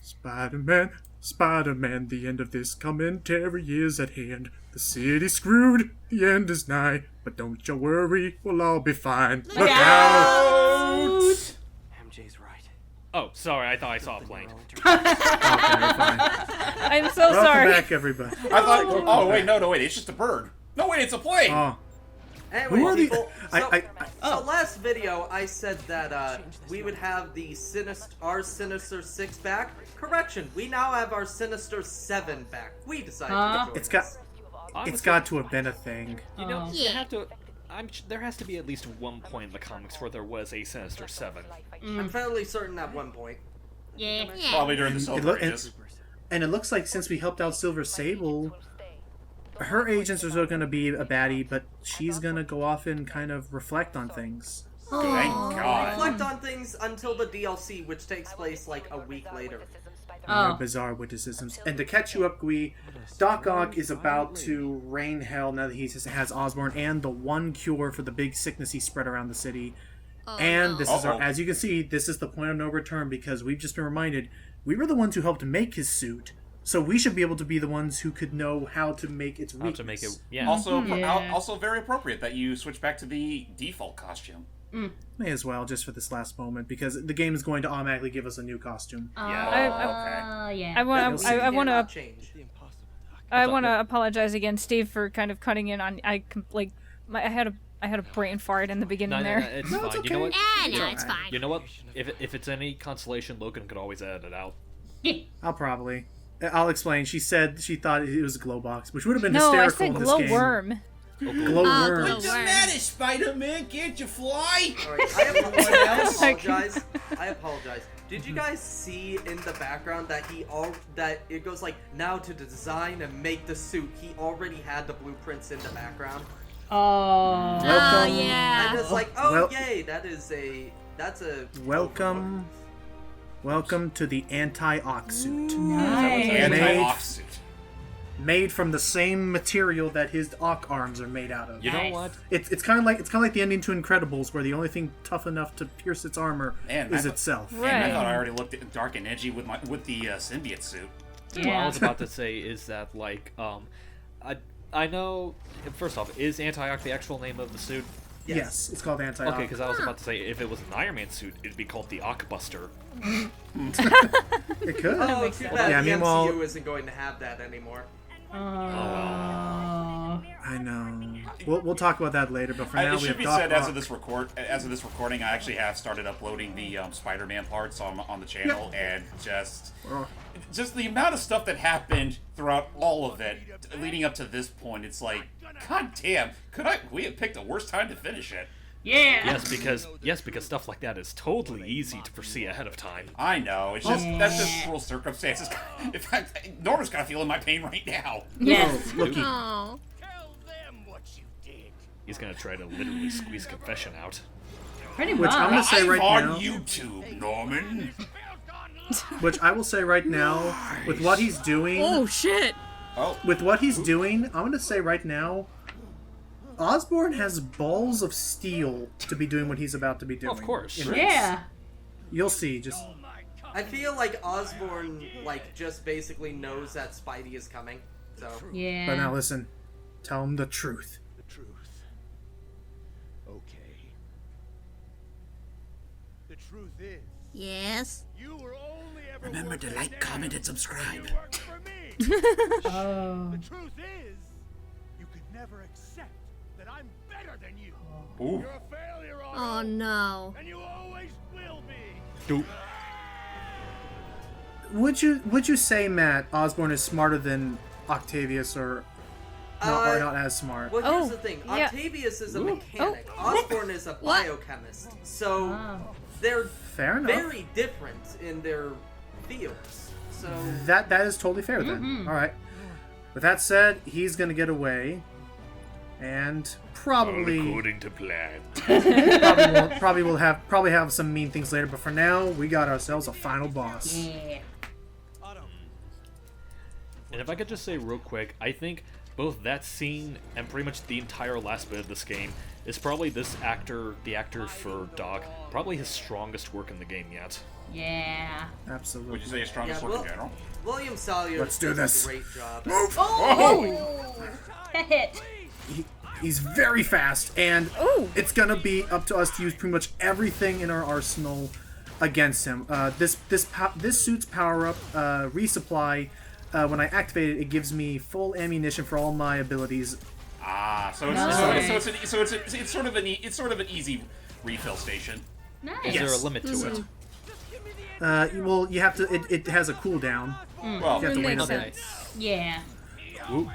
Spider-Man, Spider-Man, the end of this commentary is at hand. The city's screwed, the end is nigh, but don't you worry, we'll all be fine. Look out! MJ's right. Oh, sorry, I thought I saw a plane. Okay, fine. I'm so Welcome sorry. back, everybody. I thought. Oh wait, no, wait. It's just a bird. No, wait, it's a plane. Oh, Anyway, who are the... people, I, last video I said that we would have the our Sinister 6 back. Correction, we now have our Sinister 7 back. We decided to join It's got... this. Honestly, It's got to have been a thing. You know, you have to. There has to be at least one point in the comics where there was a Sinister 7. I'm fairly certain at one point. Yeah. Probably during the Silver and- Ages. And it looks like since we helped out Silver Sable, her agents are still going to be a baddie, but she's going to go off and kind of reflect on things. Thank God. Reflect on things until the DLC, which takes place like a week later. Their bizarre witticisms. And to catch you up, Gui, Doc Ock is about to rain hell now that he has Osborn and the one cure for the big sickness he spread around the city. And this is as you can see, this is the point of no return because we've just been reminded we were the ones who helped make his suit. So we should be able to be the ones who could know how to make its weakness. How to make it, yeah. Also very appropriate that you switch back to the default costume. May as well, just for this last moment, because the game is going to automatically give us a new costume. Yeah. I want Cannot to change. apologize again, Steve, for kind of cutting in on. I had a brain fart in the beginning No, there. it's fine. You know what? No, it's fine. You know what? If it's any consolation, Logan could always edit it out. I'll explain. She said she thought it was a glow box, which would have been No, I hysterical said in this glow game. worm. Glowworm. What's the matter, Spider-Man? Can't you fly? Alright, I apologize. Did you guys see in the background that that it goes like now to design and make the suit? He already had the blueprints in the background. Welcome. yeah. And it's like, yay! That's a Welcome to the anti-Ock suit. Nice. Anti-oxid. Made from the same material that his Ock arms are made out of. You know what? It's kind of like the ending to Incredibles, where the only thing tough enough to pierce its armor is itself. Right. And I thought I already looked dark and edgy with the symbiote suit. What I was about to say is that, like, I know. First off, is Anti-Ock the actual name of the suit? Yes, it's called anti-Ock. Okay, because I was about to say if it was an Iron Man suit, it'd be called the Ockbuster. It could. Oh, too bad Yeah, the meanwhile- MCU isn't going to have that anymore. I know. We'll talk about that later, but for now It we should have be Doc said Ock. as of this recording, I actually have started uploading the Spider-Man parts on the channel, and just the amount of stuff that happened throughout all of it, leading up to this point, it's like, god damn, we have picked the worst time to finish it. Yeah. Yes, because stuff like that is totally easy to foresee ahead of time. I know, it's just that's just real circumstances. In fact, Norman's kind of feeling my pain right now. Yes. Looky. Oh. He's gonna try to literally squeeze confession out. Pretty Which I'm much. gonna say I'm right on now. YouTube, Norman. Which I will say right now, with what he's doing. Oh shit. With what he's doing, I'm gonna say right now, Osborn has balls of steel to be doing what he's about to be doing. Of course. in this. Yeah. You'll see. Just I feel like Osborn just basically knows that Spidey is coming. So Yeah. but now listen, tell him the truth. The truth. Okay. The truth is, Yes. you were only ever Remember to like, comment, and subscribe. worked for me. Oh. The truth is, you could never accept that I'm better than you. Ooh. You're a failure, Oh Otto, no. and you always will be. Dude. Would you say, Matt, Osborn is smarter than Octavius, or not as smart? well, here's the thing: yeah. Octavius is a mechanic. Osborn is a biochemist. So they're Fair enough. very different in their fields. So That is totally fair then. All right. With that said, he's gonna get away, and probably to plan. probably will have some mean things later. But for now, we got ourselves a final boss. Yeah. And if I could just say real quick, I think both that scene and pretty much the entire last bit of this game is probably the actor for Doc, probably his strongest work in the game yet. Yeah. Absolutely. Would you say his strongest Yeah, work well- in general? William Salyer Let's do does this. a great job. Move! Oh! Hit. He's very fast, and Ooh. it's gonna be up to us to use pretty much everything in our arsenal against him. This suit's power up, resupply. When I activate it, it gives me full ammunition for all my abilities. Ah, so it's sort of an easy refill station. Nice. Is there a limit to Mm-hmm. it? Well, you have to. It has a cooldown. Well, You have to wait a Makes bit. sense. Yeah. Ooh.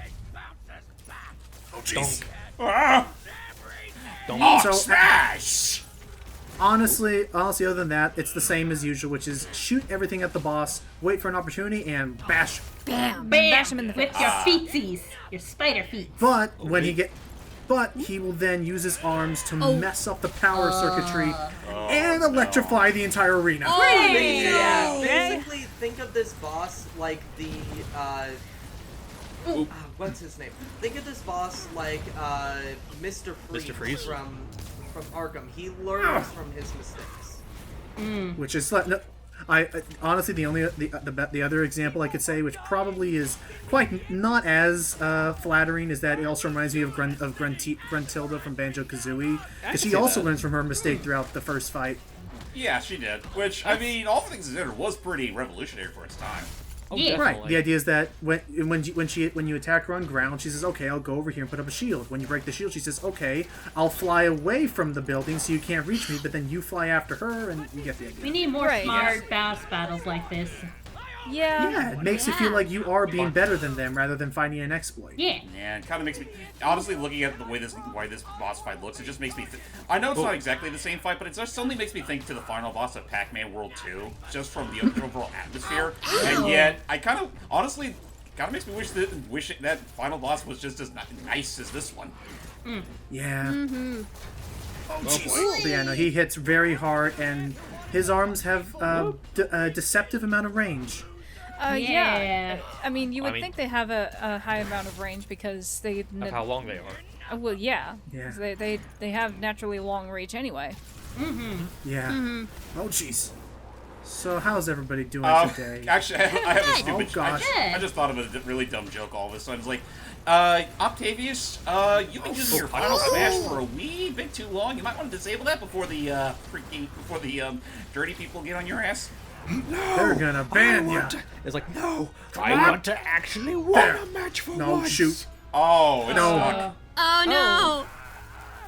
Oh jeez. ah, Don't. So, smash! honestly, other than that, it's the same as usual, which is shoot everything at the boss, wait for an opportunity, and bash. Bam! Bam! Bash him in the With face. your feetsies. Your spider feet. But he will then use his arms to mess up the power circuitry and electrify the entire arena. Yeah, Dang. basically, think of this boss like the, what's his name? Think of this boss like, Mr. Freeze, Mr. Freeze? from Arkham. He learns from his mistakes. Which is like, no, I honestly the other example I could say, which probably is quite not as flattering, is that it also reminds me of Gruntilda from Banjo-Kazooie, because she see also that. learns from her mistake throughout the first fight. Yeah, she did. Which, I mean, all things considered, was pretty revolutionary for its time. Oh, Yeah. Right. definitely. The idea is that when you attack her on ground, she says, "Okay, I'll go over here and put up a shield." When you break the shield, she says, "Okay, I'll fly away from the building so you can't reach me." But then you fly after her, and you get the idea. We need more Right. smart boss battles like this. Yeah. Yeah, it makes you feel like you are being better than them rather than finding an exploit. Yeah. Yeah, it kind of makes me. Honestly, looking at the way this boss fight looks, it just makes me. I know it's not exactly the same fight, but it just suddenly makes me think to the final boss of Pac-Man World 2, just from the overall atmosphere. And yet, I kind of honestly kind of makes me wish that final boss was just as nice as this one. Yeah. Oh, jeez. But yeah, no, he hits very hard, and his arms have a deceptive amount of range. Yeah. Yeah. I mean, you would mean- think they have a high amount of range because they. Of how long they are. Well, yeah. Yeah. 'Cause they have naturally long reach anyway. Yeah. Oh, jeez. So, how's everybody doing today? Actually, I have a stupid. Oh, gosh. I just thought of a really dumb joke all of a sudden. It's like, Octavius, you've been using your final smash for a wee bit too long. You might want to disable that before the dirty people get on your ass. They're gonna ban you. It's like, No, I want to actually win There. a match for No, once. shoot. Oh, it's No. stuck. Oh no!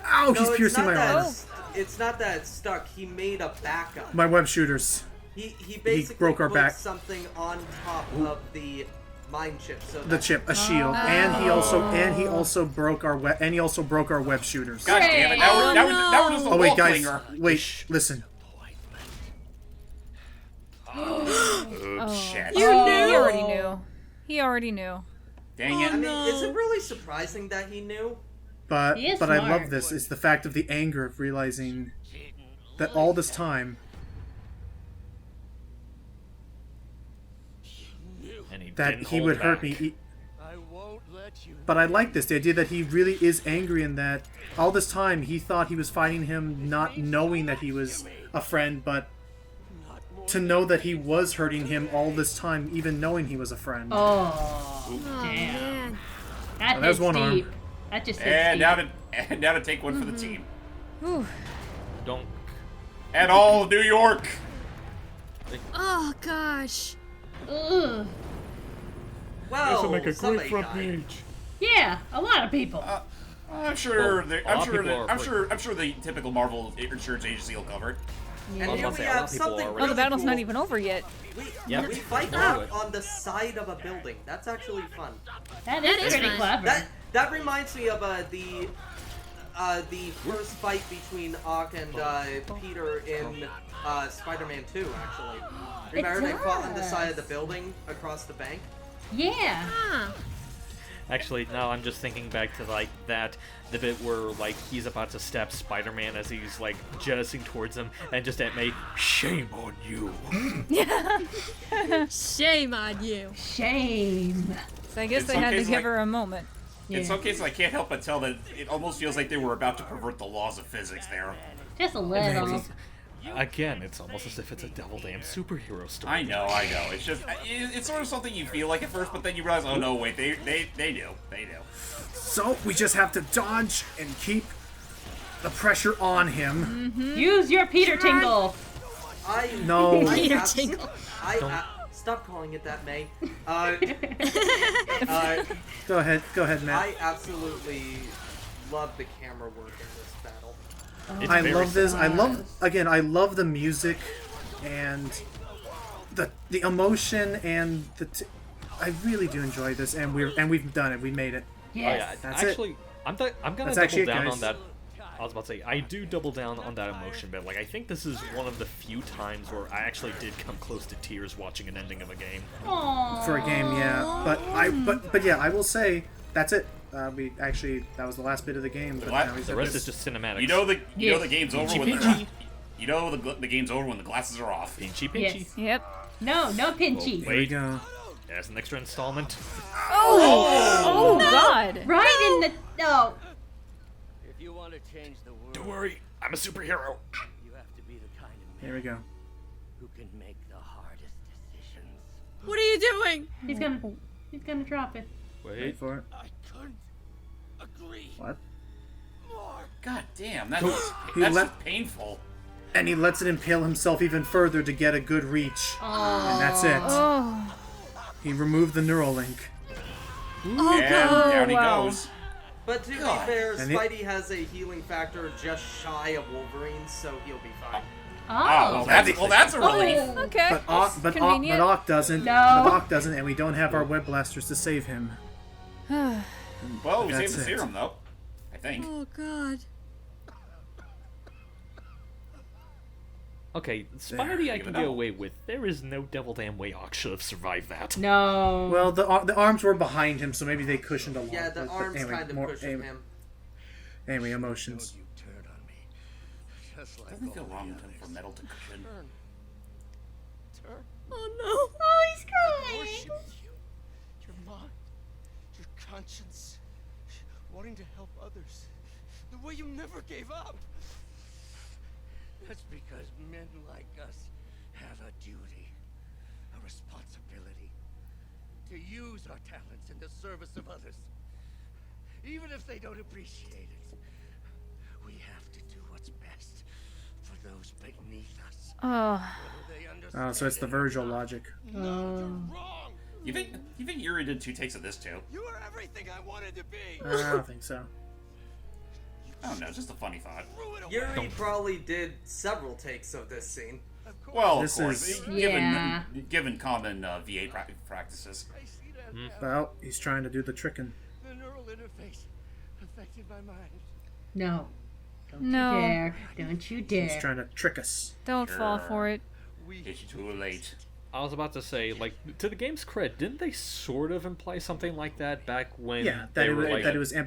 Ow, No, he's it's piercing not my that arm. it's not that it's stuck. He made a backup. My web shooters. He basically broke our put back. something on top of the mine chip. So The that chip, a shield, and he also broke our web shooters. God damn it! Now we're just a Oh wait, wall guys, flinger. wait, listen. Shit. He already knew. He already knew. Dang it. I mean, is it really surprising that he knew? But He is I smart. love this. It's the fact of the anger of realizing that all this time, and he that didn't he hold would hurt back. me. I won't let you. But I like this, the idea that he really is angry and that all this time he thought he was fighting him not knowing that he was a friend, but to know that he was hurting him all this time, even knowing he was a friend. Oh, damn. Man. That Oh, there's hits one arm. deep. That just hits And deep. now to take one for the team. Don't. And all of New York. Oh gosh. Ugh. Well, This will make a somebody great front died. page. Yeah, a lot of people. I'm sure. Well, they- a lot of people are I'm sure the typical Marvel insurance agency will cover it. And I was here about to we say, a lot have of people something are Oh, really the battle's cool. not even over yet. Yep. We fight Throw out it. on the side of a building. That's actually fun. That That is is pretty fun. clever. That reminds me of the first fight between Ock and Peter in Spider-Man 2. Actually, remember they fought on the side of the building across the bank. Yeah. Huh. Actually, no, I'm just thinking back to like the bit where like he's about to step Spider-Man as he's like jettisoning towards him, and just at me, Shame on you. Shame on you. Shame. So I guess In they some had to cases, give like- her a moment. In some cases, I can't help but tell that it almost feels like they were about to pervert the laws of physics there. Just a little. Again, it's almost as if it's a double damn superhero story. I know. It's just it's sort of something you feel like at first, but then you realize, oh no, wait, they do. So we just have to dodge and keep the pressure on him. Use your Peter Tingle. No. Peter Tingle. Stop calling it that, May. Go ahead, Matt. I absolutely love the camera work in this battle. It's I very love this. I cinematic. love the music and the emotion and I really do enjoy this, and we've done it. We made it. Yes. That's actually, I'm gonna That's double actually it, down guys. on that. I was about to say, I do double down on that emotion bit. Like, I think this is one of the few times where I actually did come close to tears watching an ending of a game. Aww. For a game, yeah. But yeah, I will say that's it. That was the last bit of the game. But now The rest is just cinematics. You know the game's over Pinchy, when pinchy. you know the game's over when the glasses are off. Pinchy, pinchy. Yes. Yep. No pinchy. Whoa, Here we wait. go. There's an extra installment. Oh God. Right in the no. If you want to change the world, Don't worry, I'm a superhero. you have to be the kind of Here we go. who can make the hardest decisions. What are you doing? He's gonna drop it. Wait Wait. for it. I couldn't agree What? more. God damn, that's He just let- painful. And he lets it impale himself even further to get a good reach. And that's it. Oh. He removed the neural link. And down he wow. goes. But to be God. fair, And Spidey has a healing factor just shy of Wolverine's, so he'll be fine. Oh, that's a relief. Okay. But Ock Convenient. doesn't. No. But Ock doesn't, and we don't have our web blasters to save him. Well, we That's saved the it. serum though. I think. Oh God. Okay, Spidey I can get away with. There is no devil damn way Ock should have survived that. No. Well, the arms were behind him, so maybe they cushioned a lot. Yeah, the but arms anyway, kind of cushion him. Anyway, emotions. You turn on me, just like Doesn't feel all wrong the for others. metal to cushion. Turn. Oh no. Oh, he's crying. Worshipped you, your mind, your conscience, wanting to help others, the way you never gave up. That's because men like us have a duty, a responsibility, to use our talents in the service of others. Even if they don't appreciate it, we have to do what's best for those beneath us. Oh. Whether they Oh, so it's the understand it or Virgil not. logic. No, you're wrong. You think Yuri did 2 takes of this too? You are everything I wanted to be. I don't think so. I don't know, just a funny thought. Threw it away. Yuri probably did several takes of this scene. Of course. Well, of This course, is- Yeah. given common VA practices. I see that now. Well, he's trying to do the tricking. The neural interface affected my mind. No. Don't No. you dare. Don't you He's dare. trying to trick us. Don't fall for it. It's too late. I was about to say, like, to the game's credit, didn't they sort of imply something like that back when Yeah, they that it, were was- like, that it was. Do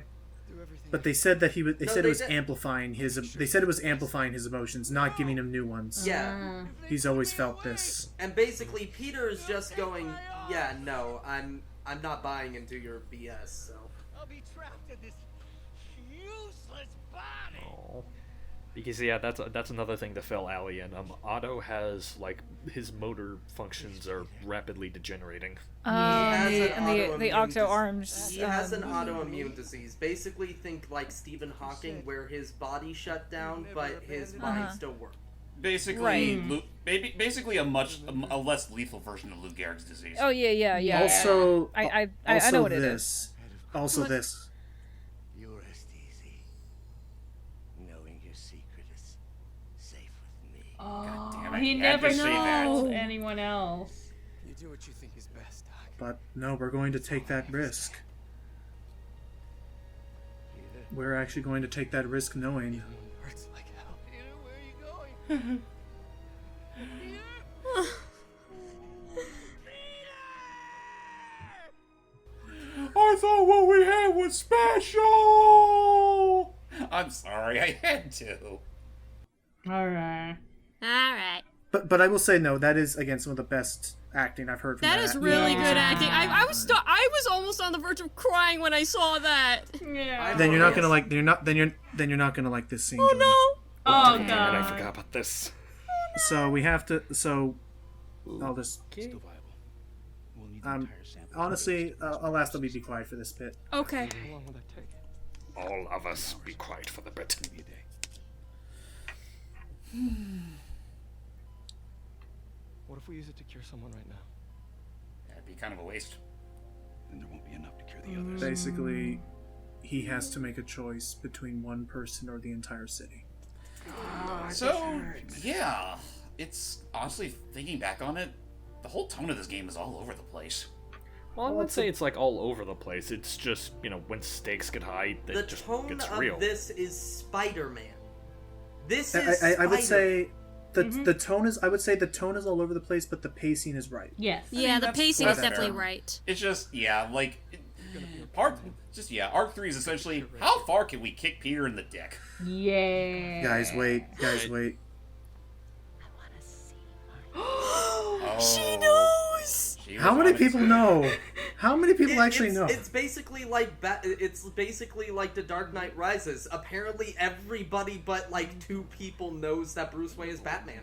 everything. But they said that he was. They No, said they it was did- amplifying his. They said it was amplifying his emotions, not giving him new ones. Yeah. He's always felt this. And basically, Peter's just going, yeah, no, I'm not buying into your BS, so. I'll be trapped in this useless body. Oh. Because yeah, that's another thing to fill Allie in. Otto has like his motor functions are rapidly degenerating. has an And the autoimmune octo dis- arms. He has an autoimmune disease. Basically, think like Stephen Hawking, where his body shut down, but his mind still worked. Basically, Right. basically a less lethal version of Lou Gehrig's disease. Oh yeah. Also, I also know what it is. this. Also this. You rest easy, knowing your secret is safe with me. Oh, damn it, he you had to never say that. knows anyone else. You do what you think is best, Doc. But no, we're going to take that risk. Peter, We're actually going to take that risk knowing. hurts like hell. Peter, where are you going? I thought what we had was special. I'm sorry, I had to. Alright. Alright. But I will say no. That is again some of the best acting I've heard from That is really Yeah. good acting. I was almost on the verge of crying when I saw that. Yeah. Then you're not gonna like. You're not. Then you're not gonna like this scene. Oh Jordan. no. Oh Damn it, I god. forgot about this. So we have to. So I'll just. Okay. Honestly, I'll ask them to be quiet for this bit. Okay. All of us be quiet for the bit. What if we use it to cure someone right now? That'd be kind of a waste. Then there won't be enough to cure the others. Basically, he has to make a choice between one person or the entire city. So, yeah, it's honestly, thinking back on it, the whole tone of this game is all over the place. Well, I wouldn't say it's like all over the place. It's just, you know, when stakes get high, The it just tone gets of real. this is Spider-Man. This is I would Spider- say the tone is. I would say the tone is all over the place, but the pacing is right. Yes. Yeah, the that's- pacing is that's definitely fair. right. It's just, yeah, like, Arc 3 is essentially, how far can we kick Peter in the dick? Yeah. Guys, wait. Guys, wait. Oh, She knows! she was How many on it people too. know? How many people actually it's, know? It's basically like it's basically like The Dark Knight Rises. Apparently, everybody but like 2 people knows that Bruce Wayne is Batman.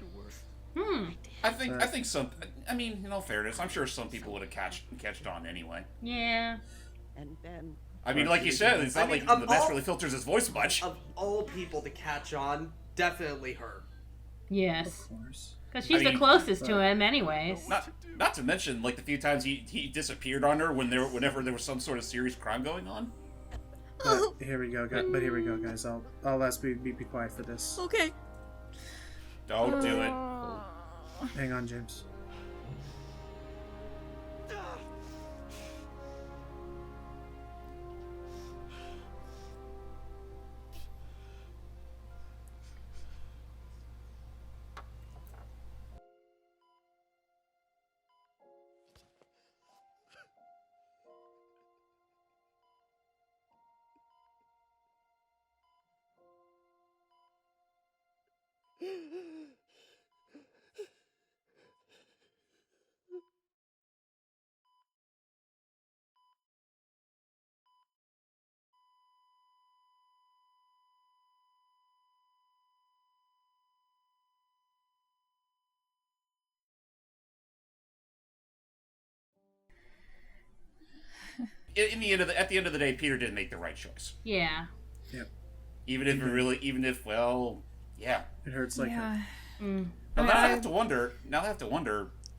I think some. I mean, in all fairness, I'm sure some people would have catched on anyway. Yeah. And then I mean, like you said, it's not I mean, like of the best all- really filters his voice much. Of all people to catch on, definitely her. Yes. Of course. Because she's I the mean- closest to him, anyways. Not to mention, like the few times he disappeared on her whenever there was some sort of serious crime going on. But here we go, guys. I'll ask be quiet for this. Okay. Don't do it. Hang on, James. At the end of the day, Peter did make the right choice. Yeah. Even if well, yeah. It hurts like hell. Now I have to wonder.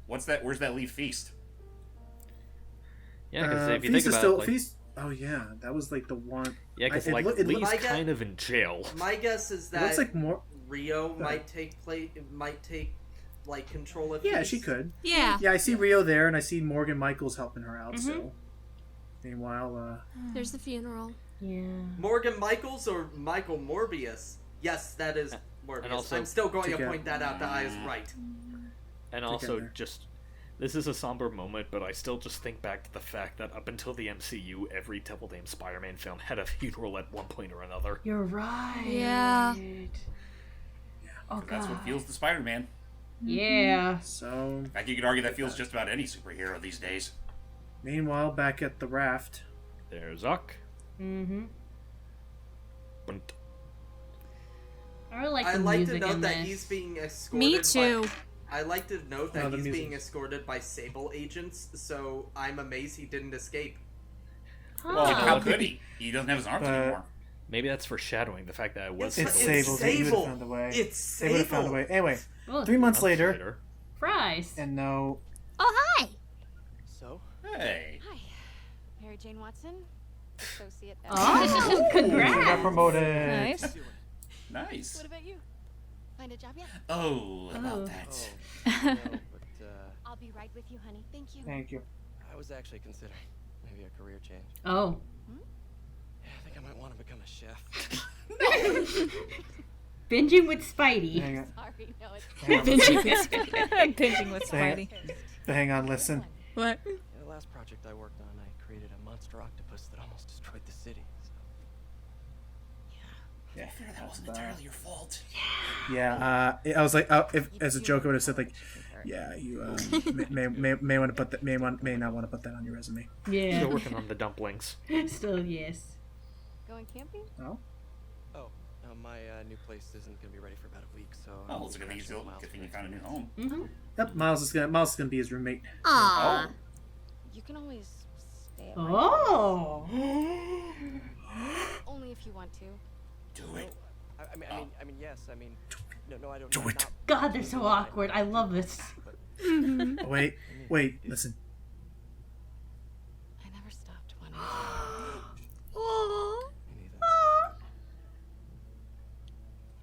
Where's that leave Feast? Yeah, because if you Feast think is about still it, like, Feast. Oh yeah, that was like the one. yeah, because it like look- it Lee's looks- kind of in jail. My guess is It that looks like more. Rio might take like control of. Yeah, Feast. she could. Yeah. Yeah, I see Rio there, and I see Morgan Michaels helping her out. So, meanwhile, There's the funeral. Yeah. Morgan Michaels or Michael Morbius? Yes, that is Morbius. And also- I'm still going to Together. point that out. That I is right. And also, Together. just this is a somber moment, but I still just think back to the fact that up until the MCU, every double-name Spider-Man film had a funeral at one point or another. You're right. Yeah. Oh, That's God. what fuels the Spider-Man. Yeah. so In fact, you could argue that fuels just about any superhero these days. meanwhile, back at the raft. There's Zuck. Mm-hmm. Bunt. I really like the I like to music note in that this. he's being escorted. Me too. I like to note that Oh, the he's music. being escorted by Sable agents. So I'm amazed he didn't escape. Well, Huh. how could he? He doesn't have his arms anymore. Maybe that's foreshadowing the fact that it was It's Sable. Sable. They would have Sable. found a way. It's They would have found a Sable. way. Anyway, Oh, 3 months Months later, Fries. and no. Oh, hi! So? Hey. Hi, Mary Jane Watson, associate. Oh, Got congrats. promoted. Nice. Nice. What about you? Find a job yet? Oh, Oh. about that. No, but I'll be right with you, honey. Thank you. Thank you. I was actually considering maybe a career change. Oh. Yeah, I think I might want to become a chef. Binging with Spidey. Hang on. Sorry, no, it's Binging with Spidey. Hang on. Listen. What? Yeah, the last project I worked on, I created a monster octopus that almost destroyed the city. So. Yeah, I figured that wasn't entirely your fault. Yeah. I was like, if as a joke, I would have said like, yeah, you may want to put that may not want to put that on your resume. Yeah. Still working on the dumplings. Still, yes. going camping? No. Oh, no, My new place isn't gonna be ready for about a week, so. Oh, it's a good thing you found a new home. Mm-hmm. Yep, Miles is gonna be his roommate. Aw. Oh. You can always stay at Oh. only if you want to. Do it. I mean, yes. I mean, no, I don't. Do it. God, they're so awkward. I love this. Wait, listen. I never stopped wanting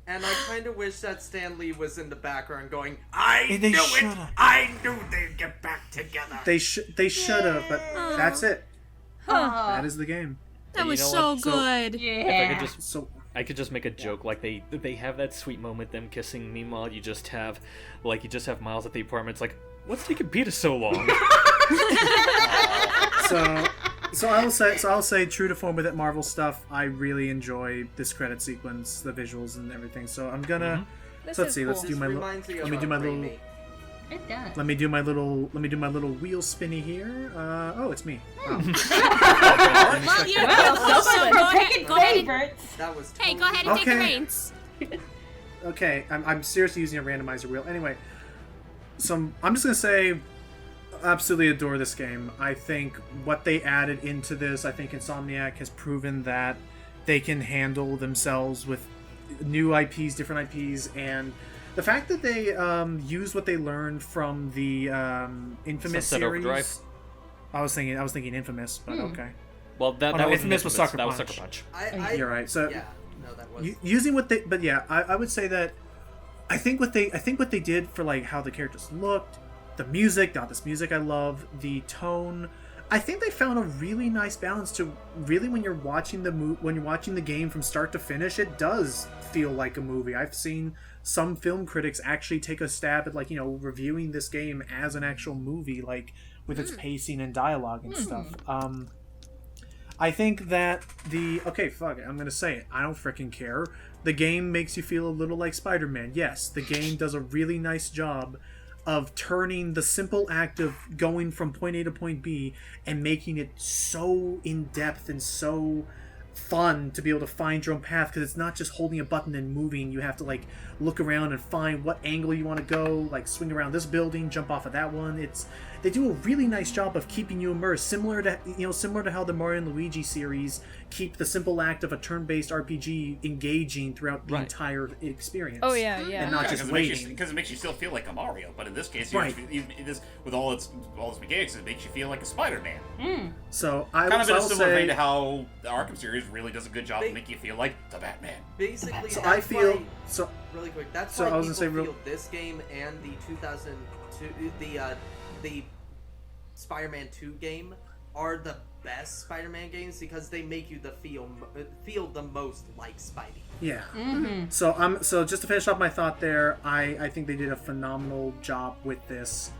And I kind of wish that Stan Lee was in the background going, I They knew it! shoulda. I knew they'd get back together! They should have, but that's it. Huh. That is the game. That was you know so what? good. If I could Yeah. just I could just make a joke like they have that sweet moment, them kissing. Meanwhile, you just have Miles at the apartment. It's like, what's taking Peter so long? So I'll say true to form with it Marvel stuff. I really enjoy this credit sequence, the visuals and everything. So I'm gonna This so let's is see. Let's cool. do my This little. reminds me Let of me do my little. Raimi. It does. Let me do my little wheel spinny here. Oh, it's me. Wow. Well, you Well, so someone go for ahead, picking go ahead. favorites. That was Hey, go ahead and take the Okay. reins. Okay, I'm seriously using a randomizer wheel. Anyway, so I'm just gonna say, absolutely adore this game. I think what they added into this, I think Insomniac has proven that they can handle themselves with new IPs, different IPs, and the fact that they use what they learned from the Infamous Sunset series. Overdrive? I was thinking Infamous, but okay. Well, that Oh, no, wasn't Infamous was Sucker That was Punch. Sucker Punch. You're right. So yeah, no, that was. using what they, but yeah, I would say that I think what they did for like how the characters looked, the music, this music I love, the tone. I think they found a really nice balance to really when you're watching the game from start to finish, it does feel like a movie. I've seen some film critics actually take a stab at reviewing this game as an actual movie, like with its pacing and dialogue and stuff. I think that fuck it, I'm gonna say it. I don't freaking care. The game makes you feel a little like Spider-Man. Yes, the game does a really nice job of turning the simple act of going from point A to point B and making it so in-depth and so fun to be able to find your own path, because it's not just holding a button and moving. You have to look around and find what angle you want to go, swing around this building, jump off of that one. They do a really nice job of keeping you immersed, similar to how the Mario and Luigi series keep the simple act of a turn-based RPG engaging throughout the entire experience. Oh yeah, and not just waiting. Because it makes you still feel like a Mario, but in this case, Right. with all its mechanics, it makes you feel like a Spider-Man. So I Kind of in a will similar say, vein to how the Arkham series really does a good job of making you feel like the Batman. Basically, so that's I feel why, so. really quick. That's So why I was people gonna say feel this game and the 2002 the Spider-Man 2 game are the best Spider-Man games because they make you feel the most like Spidey. Yeah. Mm-hmm. So just to finish off my thought there, I think they did a phenomenal job with this.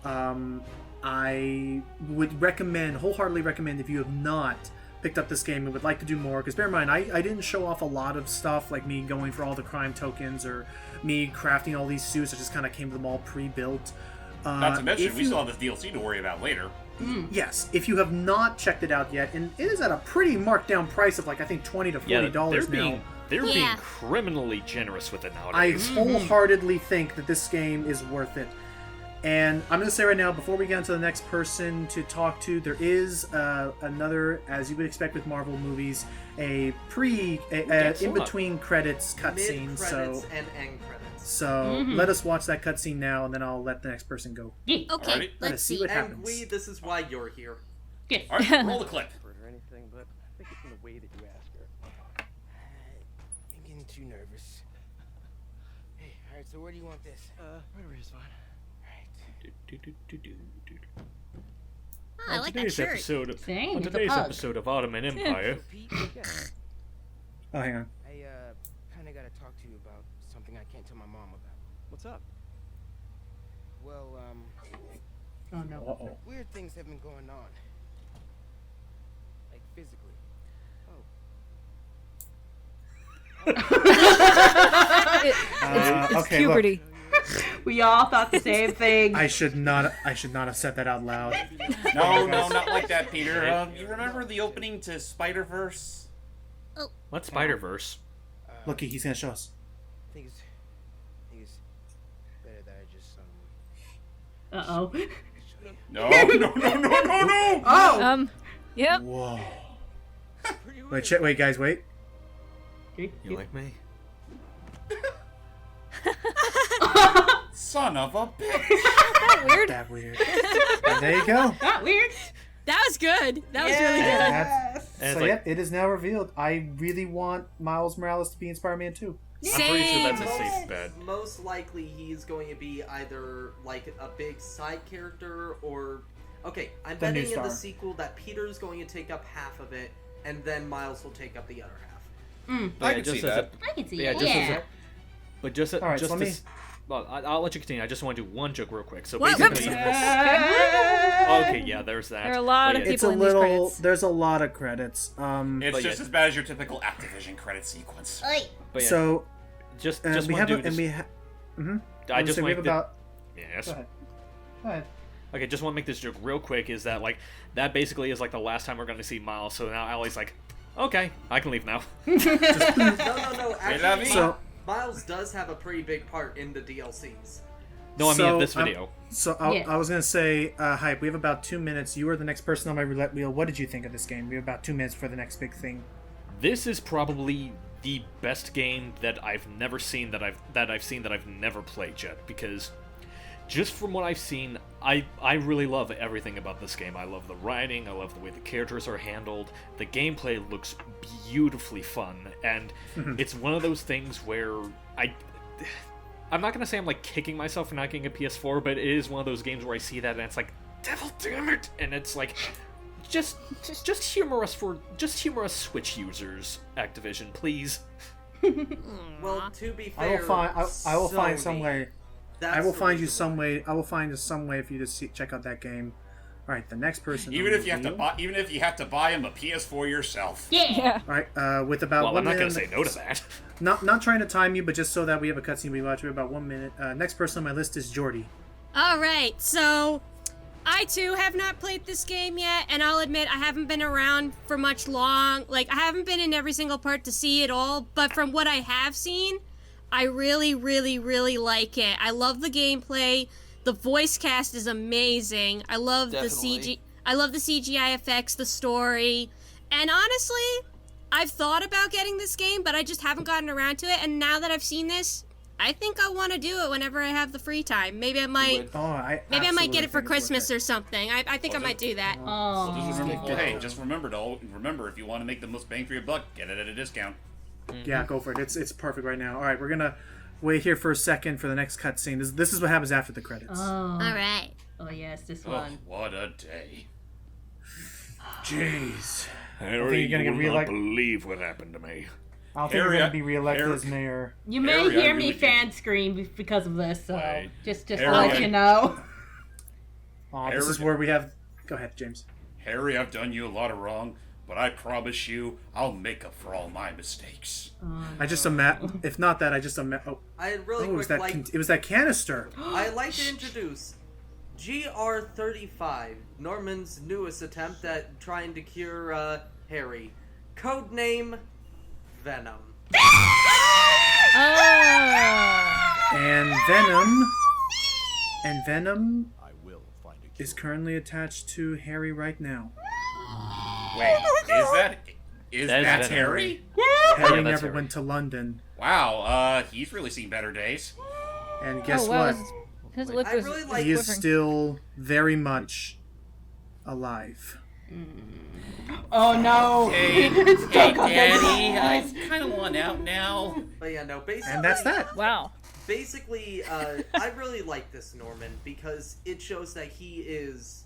I would wholeheartedly recommend, if you have not picked up this game and would like to do more, because bear in mind, I didn't show off a lot of stuff, like me going for all the crime tokens or me crafting all these suits. I just kind of came with them all pre-built. Not to mention, we still have this DLC to worry about later. Yes, if you have not checked it out yet, and it is at a pretty marked down price of I think $20 to $40 now. They're being criminally generous with it I nowadays. wholeheartedly think that this game is worth it. And I'm going to say right now, before we get into the next person to talk to, there is another, as you would expect with Marvel movies, a in-between credits cutscene. Mid-credits and end credits. So let us watch that cutscene now, and then I'll let the next person go. Okay, Alrighty. let's see. what And happens. this is why you're here. Alright, roll the clip. Or anything, but I think it's in the way that you ask her. I'm getting too nervous. Hey, alright, so where do you want this? Right over here's fine. I On like that today's shirt. episode, Same, on it's a today's pug. episode of Ottoman Empire. Pete, yeah. Oh, hang on. I kinda gotta talk to you about something I can't tell my mom about. What's up? Well, Oh no. Uh-oh. weird things have been going on. Like physically. It's okay, puberty. We all thought the same thing. I should not have said that out loud. No, not like that, Peter. You remember the opening to Spider-Verse? What's Spider-Verse? Looky, he's gonna show us. I think it's better that I just Uh-oh. No, no, no, no, no, no! Oh! Yep. Whoa. Wait, guys, wait. You like me? Son of a bitch! That weird. That weird. And there you go. That weird. That was good. That was really And good. that's, And it's so like- yep, it is now revealed. I really want Miles Morales to be in Spider-Man 2. I'm pretty sure that's a Most- safe bet. Most likely, he's going to be either like a big side character or. Okay, I'm The new betting in the star. sequel that Peter's going to take up half of it, and then Miles will take up the other half. But I yeah, can just see as that. I can see Yeah, it. just as Yeah. But just All right, just so let me- this, well, I'll let you continue. I just want to do one joke real quick. So What? basically, okay, yeah, there's that. There are a lot But of yeah, It's people a in these little. credits. There's a lot of credits. It's But just yeah. as bad as your typical Activision credit sequence. But yeah, So just we want have to a, do and this. we mm-hmm. I just we want have to about. yes. Go ahead. Go ahead. Okay, just want to make this joke real quick. Is that like that basically is like the last time we're going to see Miles? So now Allie's like, okay, I can leave now. No. Actually, So- Miles does have a pretty big part in the DLCs. No, I mean So, this video. I Yeah. was gonna say, Hype. We have about 2 minutes. You are the next person on my roulette wheel. What did you think of this game? We have about 2 minutes for the next big thing. This is probably the best game that I've never seen that I've never played yet, because just from what I've seen, I really love everything about this game. I love the writing, I love the way the characters are handled, the gameplay looks beautifully fun, and it's one of those things where I'm not gonna say I'm like kicking myself for not getting a PS4, but it is one of those games where I see that and it's like, devil damn it, and it's like, just humor us Switch users, Activision, please. Well, to be I fair, will find. I will find Sony, some way. that's I will the find you reason some why. way. I will find some way for you to check out that game. All right, the next person. Even on if you the have to wheel. buy, even if you have to buy him a PS4 yourself. Yeah. All right, with about Well, 1 I'm not minute. gonna say no to that. Not trying to time you, but just so that we have a cutscene we watch. We have about 1 minute. Next person on my list is Jordy. All right, so I too have not played this game yet, and I'll admit I haven't been around for much long. Like, I haven't been in every single part to see it all, but from what I have seen, I really, really, really like it. I love the gameplay. The voice cast is amazing. I love Definitely. I love the CGI effects, the story, and honestly, I've thought about getting this game, but I just haven't gotten around to it. And now that I've seen this, I think I want to do it whenever I have the free time. Maybe I might. Maybe I might get it for Christmas or something. I think I might do that. Oh. Just remember if you want to make the most bang for your buck, get it at a discount. Yeah, go for it. It's perfect right now. All right, we're gonna wait here for a second for the next cutscene. This is what happens after the credits. Oh. All right. Oh yes, this Oh, one. what a day. Jeez. Harry, you're gonna you get will not reelected. believe what happened to me. I don't think you're Harry, gonna be reelected Harry- as mayor. You may Harry, I hear me really fan scream because of this, so Wait. just Harry, let I- you know. Oh, this is Harry- where we have. Go ahead, James. Harry, I've done you a lot of wrong, but I promise you, I'll make up for all my mistakes. I just if not that, I just oh, I really oh, it was quick that like it was that canister. I'd like to introduce GR35, Norman's newest attempt at trying to cure Harry. Codename Venom. And Venom is currently attached to Harry right now. Wait, is That is that Venom. Harry? Harry that's never Harry. went to London. Wow, he's really seen better days. And guess wow, what? His lip I was really like- He is quivering. still very much alive. Oh no! Daddy, I kind of want out now. But yeah, no, basically. And that's that. Wow. Basically, I really like this Norman because it shows that he is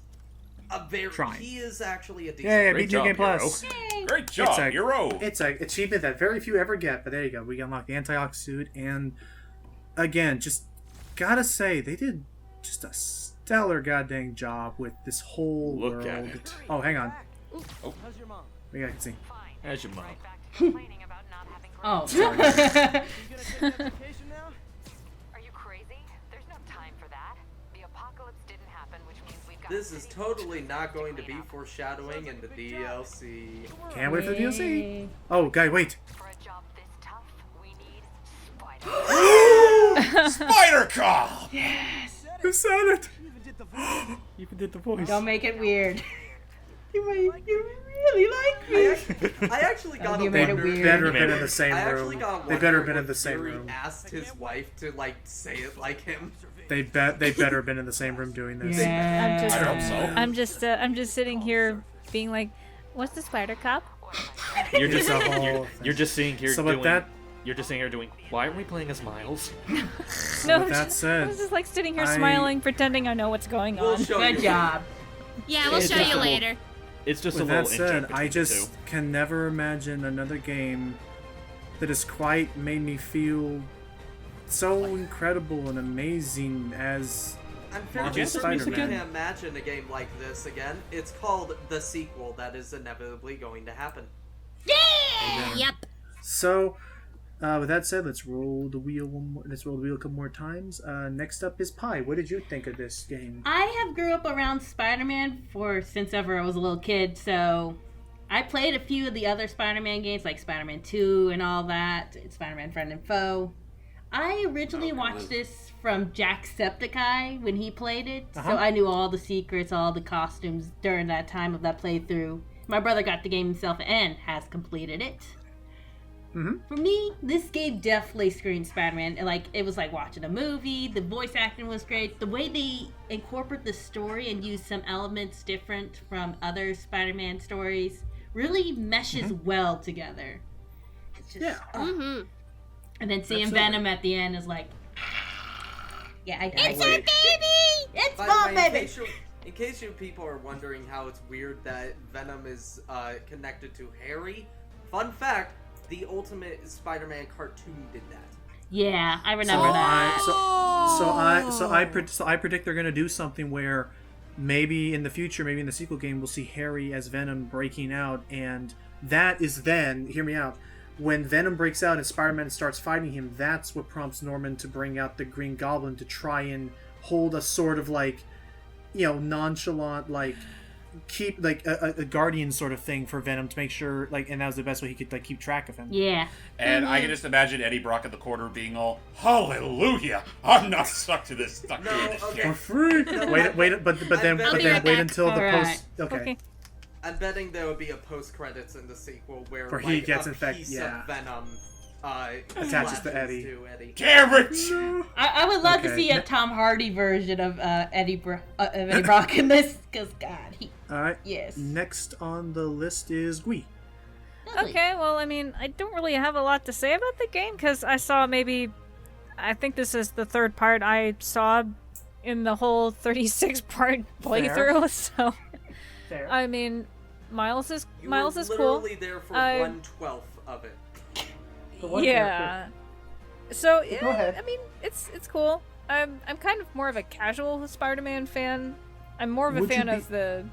a very. Trying. He is actually a decent. Yeah, Great beat New job, Game Plus. Great job, a- hero. It's a achievement that very few ever get, but there you go. We unlocked the Antioch suit, and again, just gotta say, they did just a stellar goddamn job with this whole Look world. at it. Oh, hang on. Oh. How's your mom? We gotta see. As your mom. Oh. You gonna take that vacation now? Are you crazy? There's no time for that. The apocalypse didn't happen, which means we've got. This is totally not going to be foreshadowing in the DLC. Can't wait for the DLC. Oh, guy, wait. For a job this tough, we Spider Cop! Who said it? You even did the voice. Don't make it weird. You really like me. I actually got You a made it wonder. weird. Better have been in the same I actually room. got They wonder better have been in if the same Fury room. asked his wife to like say it like him. They better have been in the same room doing this. Yeah. I hope so. I'm just sitting here being like, what's the Spider Cop? You're just It's a whole you're just sitting here So doing. with that- You're just sitting here doing. Why aren't we playing as Miles? So with that I said, was just like sitting here I- smiling, pretending I know what's going We'll on. show Good you. job. Yeah, we'll It's show just you a little- later. It's just with a that little said, intake I between the just two. can never imagine another game that has quite made me feel so incredible and amazing as I'm fairly Marvel certain you Spider-Man. can't imagine a game like this again. It's called the sequel that is inevitably going to happen. Yep. So, with that said, let's roll the wheel one more. Let's roll the wheel a couple more times. Next up is Pi. What did you think of this game? I have grew up around Spider-Man since ever I was a little kid, so I played a few of the other Spider-Man games like Spider-Man 2 and all that, Spider-Man Friend and Foe. I originally watched this from Jacksepticeye when he played it, so I knew all the secrets, all the costumes during that time of that playthrough. My brother got the game himself and has completed it. For me, this game definitely screamed Spider-Man. Like, it was like watching a movie. The voice acting was great. The way they incorporate the story and use some elements different from other Spider-Man stories really meshes well together. It's just, Yeah. And then seeing Absolutely. Venom at the end is like, yeah, I It's our baby! It's By my the way, baby. in case you people are wondering how it's weird that Venom is connected to Harry, fun fact: the Ultimate Spider-Man cartoon did that. Yeah, I remember that. So I predict they're gonna do something where maybe in the future, maybe in the sequel game, we'll see Harry as Venom breaking out, and that is then, hear me out, when Venom breaks out and Spider-Man starts fighting him, that's what prompts Norman to bring out the Green Goblin to try and hold a sort of like, nonchalant, like, keep like a guardian sort of thing for Venom to make sure, like, and that was the best way he could like keep track of him. Yeah. And I can just imagine Eddie Brock at the corner being all, "Hallelujah! I'm not stuck to this. Stuck No, doing this okay. shit." For free. Wait, but then I'll be wait right back. until the Alright. post. Okay. I'm betting there will be a post-credits in the sequel where Where he like, gets a infected, piece yeah. of Venom Attaches to latches Eddie. to Eddie. Damn it! I would love to Okay. see a Tom Hardy version of Eddie Brock in this, because God, he. All right. Yes. Next on the list is Gui. Okay, well, I mean, I don't really have a lot to say about the game because I saw I think this is the third part I saw in the whole 36-part playthrough. So, Fair. I mean, Miles is You cool. were literally there for 1/12 of it. Yeah. So Go ahead. I mean, it's cool. I'm kind of more of a casual Spider-Man fan. I'm more of a Would you fan be- of the.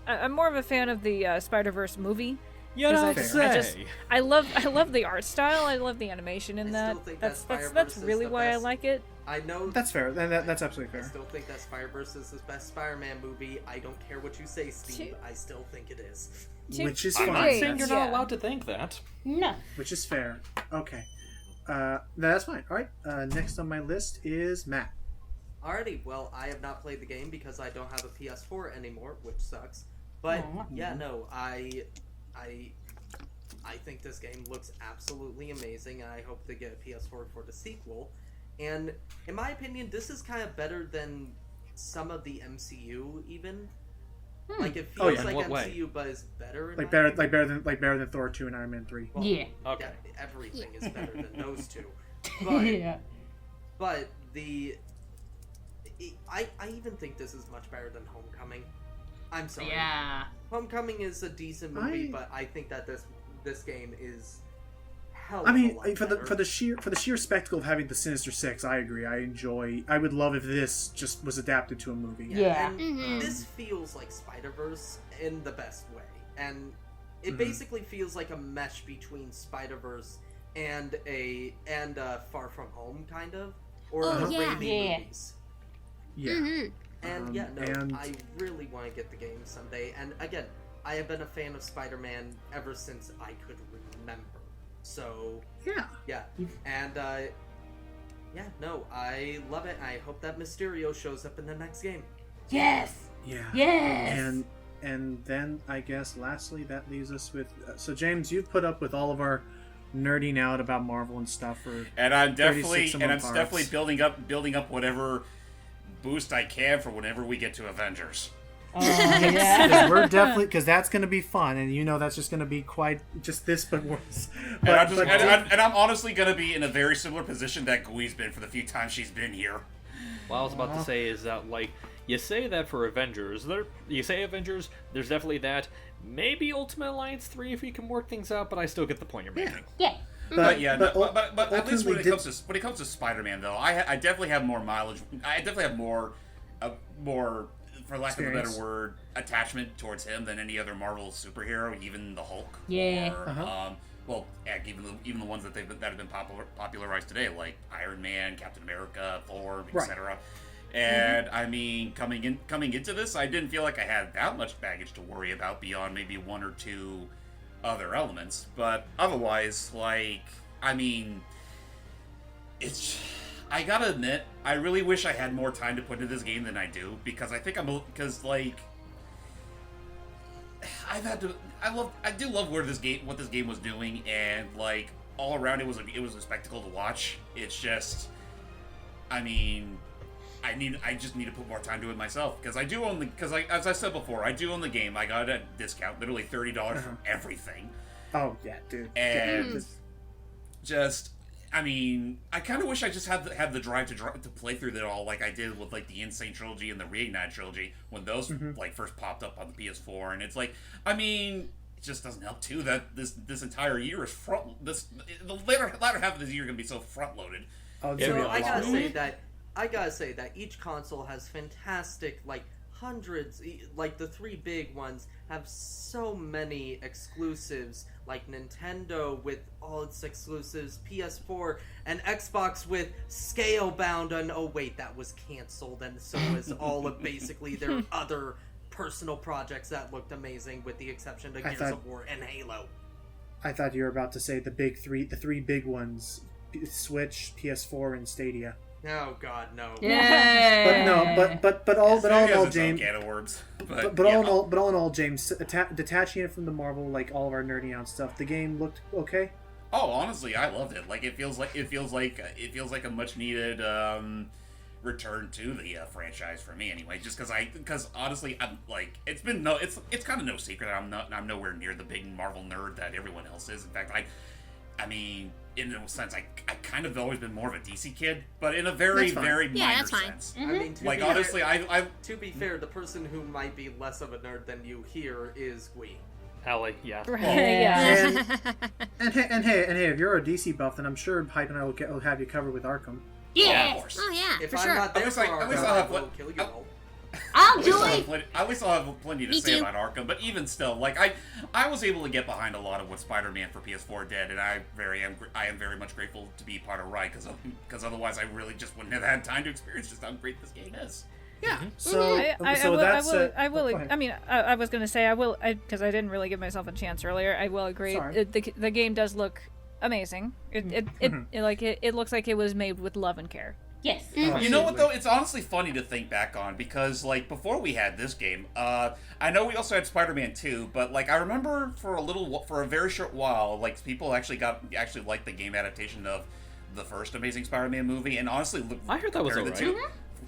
I'm more of a fan of the Spider-Verse movie. You 'Cause don't I just say. I love the art style. I love the animation in I that. still think That's that that's Spider-Verse is really the why I best. like it. I know. That's fair. That's absolutely I fair. still think that Spider-Verse is the best Spider-Man movie. I don't care what you say, Steve. I still think it is. Which is I'm fine. not saying you're That's- not Yeah. allowed to think that. No. Which is fair. Okay. That's fine. All right. Next on my list is Matt. Alrighty, well, I have not played the game because I don't have a PS4 anymore, which sucks. But Aw. yeah, no, I think this game looks absolutely amazing, and I hope to get a PS4 for the sequel. And in my opinion, this is kind of better than some of the MCU, even. Like it Oh, feels yeah. like In what MCU, but it's better. In Like my better than Thor 2 and Iron Man 3. Well, Yeah. Okay. everything is better than those two. But Yeah. But I even think this is much better than Homecoming. I'm sorry. Yeah. Homecoming is a decent movie, I- but I think that this game is hell. I mean, of a lot for better. the sheer spectacle of having the Sinister Six, I agree. I would love if this just was adapted to a movie. Yeah. And Mhm. this feels like Spider-Verse in the best way, and it Mhm. basically feels like a mesh between Spider-Verse and Far From Home, kind of, or Oh, the yeah. Raimi Yeah. movies. Yeah. Mhm. And yeah, no, and- I really want to get the game someday. And again, I have been a fan of Spider-Man ever since I could remember. So yeah, and no, I love it. I hope that Mysterio shows up in the next game. Yes. Yeah. Yes. And then I guess lastly that leaves us with so James, you've put up with all of our nerding out about Marvel and stuff for I'm 36 definitely building up whatever boost I can for whenever we get to Avengers. Because we're definitely that's going to be fun, and that's just going to be quite just this but worse. And I'm honestly going to be in a very similar position that Gui's been for the few times she's been here. What I was about to say is that, like, you say that for Avengers. There's definitely that. Maybe Ultimate Alliance 3 if we can work things out, but I still get the point you're making. Yeah. But at least when it comes to Spider-Man, though, I definitely have more mileage. I definitely have more, for lack of a better word, attachment towards him than any other Marvel superhero, even the Hulk. Yeah. Or, even the ones that have been popularized today, like Iron Man, Captain America, Thor, etc. And I mean, coming into this, I didn't feel like I had that much baggage to worry about beyond maybe one or two other elements. But otherwise, like, I mean, I gotta admit, I really wish I had more time to put into this game than I do, because I think I do love what this game was doing, and like all around it was a spectacle to watch. It's just, I mean, I just need to put more time to it myself, because I do own as I said before, I do own the game. I got it at a discount, literally $30 for everything. Oh yeah, dude. And just, I mean, I kind of wish I just had the drive to play through it all, like I did with like the Insane trilogy and the Reignite trilogy when those like first popped up on the PS4. And it's like, I mean, it just doesn't help too that this entire year is the latter half of this year is gonna be so front loaded. So I gotta say that each console has fantastic, like, hundreds, like the three big ones have so many exclusives, like Nintendo with all its exclusives, PS4 and Xbox with Scalebound, and oh wait, that was canceled, and so was all of basically their other personal projects that looked amazing, with the exception of Gears of War and Halo. I thought you were about to say the three big ones: Switch, PS4, and Stadia. Oh God, no. Yeah. But all in all, James. But all in all, James, detaching it from the Marvel, like all of our nerding out stuff, the game looked okay. Oh, honestly, I loved it. Like it feels like a much needed return to the franchise for me anyway. Just because honestly, I'm like, it's kind of no secret I'm nowhere near the big Marvel nerd that everyone else is. In fact, I mean, in a sense, I kind of always been more of a DC kid, but in a very minor sense. I mean, to be fair, the person who might be less of a nerd than you here is Gui. Hallie, yeah. And hey, if you're a DC buff, then I'm sure Hype and I will have you covered with Arkham. Yeah. Of course. Oh yeah, If for I'm sure. not there for Arkham, I'll have I will kill you all. I'll do it. At least I'll have plenty to say about Arkham, but even still, like I was able to get behind a lot of what Spider-Man for PS4 did, and I am very much grateful to be part of Riot, because otherwise I really just wouldn't have had time to experience just how great this game is. Yeah. I was gonna say because I didn't really give myself a chance earlier. I will agree. The game does look amazing. It looks like it was made with love and care. Yes. You know what though? It's honestly funny to think back on, because like before we had this game, I know we also had Spider-Man 2, but like I remember for a very short while, like people actually liked the game adaptation of the first Amazing Spider-Man movie, and honestly, I heard that was alright.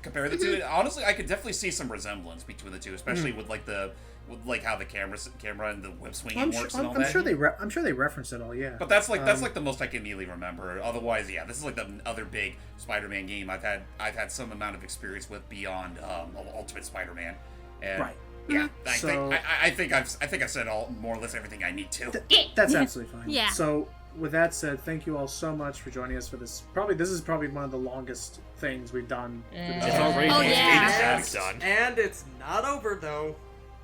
Compare the two. Honestly, I could definitely see some resemblance between the two, especially with how the camera and the web swinging works and all that. I'm sure they referenced it all, yeah. But that's like the most I can immediately remember. Otherwise, yeah, this is like the other big Spider-Man game I've had some amount of experience with beyond Ultimate Spider-Man. And right. Yeah, I think I've said more or less everything I need to. That's absolutely fine. Yeah. So with that said, thank you all so much for joining us for this. This is probably one of the longest things we've done. And it's not over though.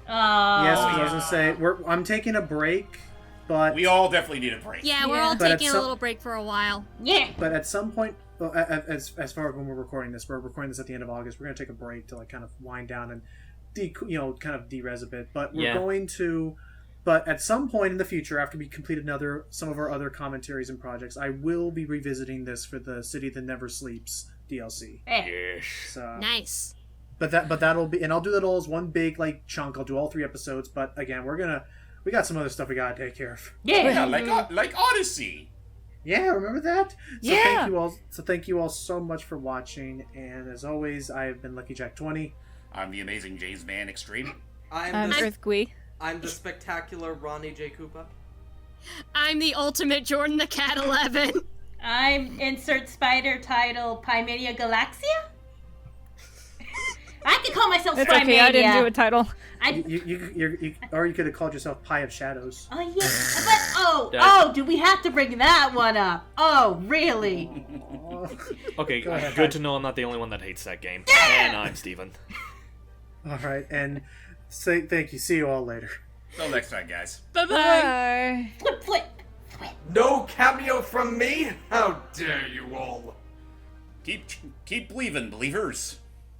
Yes, because I was gonna say I'm taking a break, but we all definitely need a break. Yeah, we're all taking a little break for a while. Yeah. But at some point, as far as when we're recording this at the end of August. We're gonna take a break to like kind of wind down and kind of de-res a bit. But we're going to But at some point in the future, after we complete some of our other commentaries and projects, I will be revisiting this for the City That Never Sleeps DLC. Yes. So, Nice. but that'll be, and I'll do that all as one big like chunk. I'll do all 3 episodes. But again, we got some other stuff we gotta take care of. Yeah, like Odyssey. Yeah, remember that? So Yeah. Thank you all so much for watching. And as always, I have been Lucky Jack 20. I'm the amazing James Man Extreme. I'm the, Earth Gui. I'm the spectacular Ronnie J. Koopa. I'm the ultimate Jordan the Cat 11. I'm insert spider title Pymania Galaxia. I could call myself It's Primania. okay, I didn't do a title. Or you could have called yourself Pie of Shadows. Oh yeah, but do we have to bring that one up? Oh really? Okay, Go ahead. good to know I'm not the only one that hates that game. And I'm Steven. All right, and say thank you. See you all later. Till next time, guys. Bye-bye. Flip, flip. No cameo from me? How dare you all? Keep believing, believers.